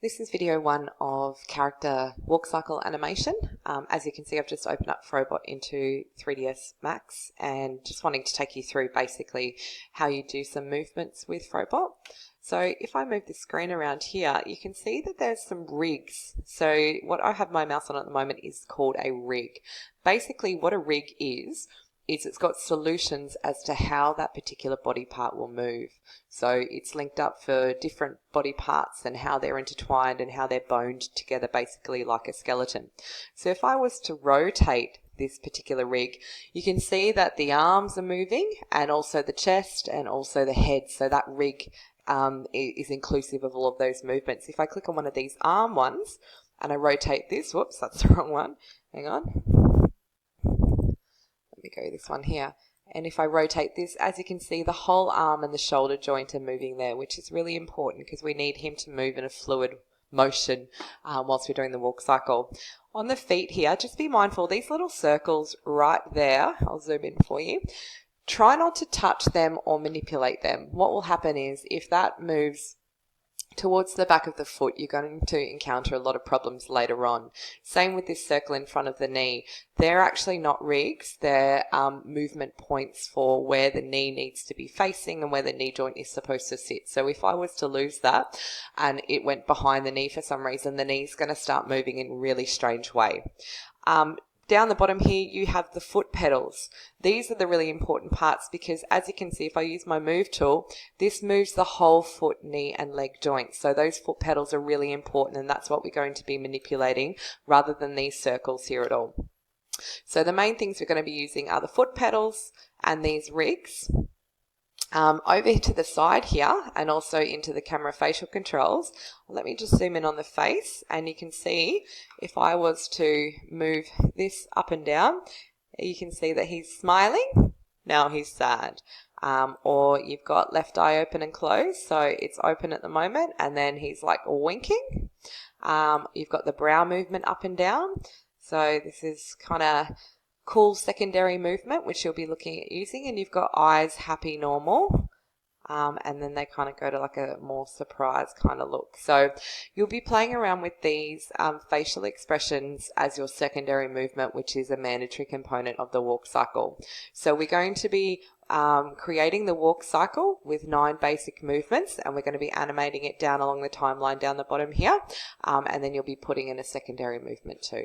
This is video one of character walk cycle animation. As you can see, I've just opened up Frobot into 3ds Max and just wanting to take you through basically how you do some movements with Frobot. So if I move the screen around here, you can see that there's some rigs. So what I have my mouse on at the moment is called a rig. Basically what a rig is it's got solutions as to how that particular body part will move. So it's linked up for different body parts and how they're intertwined and how they're boned together, basically like a skeleton. So if I was to rotate this particular rig, you can see that the arms are moving and also the chest and also the head. So that rig is inclusive of all of those movements. If I click on one of these arm ones and I rotate this, whoops, that's the wrong one. Hang on. Let me go this one here. And if I rotate this, as you can see, the whole arm and the shoulder joint are moving there, which is really important because we need him to move in a fluid motion whilst we're doing the walk cycle. On the feet here, just be mindful, these little circles right there, I'll zoom in for you, try not to touch them or manipulate them. What will happen is if that moves towards the back of the foot, you're going to encounter a lot of problems later on. Same with this circle in front of the knee. They're actually not rigs, they're movement points for where the knee needs to be facing and where the knee joint is supposed to sit. So if I was to lose that and it went behind the knee for some reason, the knee's going to start moving in a really strange way. Down the bottom here, you have the foot pedals. These are the really important parts because as you can see, if I use my move tool, this moves the whole foot, knee and leg joints. So those foot pedals are really important and that's what we're going to be manipulating rather than these circles here at all. So the main things we're going to be using are the foot pedals and these rigs. Over to the side here and also into the camera facial controls, let me just zoom in on the face and you can see if I was to move this up and down, you can see that he's smiling, now he's sad. Or you've got left eye open and closed, so it's open at the moment and then he's like winking. You've got the brow movement up and down, so this is kind of cool secondary movement which you'll be looking at using, and you've got eyes happy normal and then they kind of go to like a more surprised kind of look. So you'll be playing around with these facial expressions as your secondary movement, which is a mandatory component of the walk cycle. So we're going to be creating the walk cycle with 9 basic movements and we're going to be animating it down along the timeline down the bottom here, and then you'll be putting in a secondary movement too.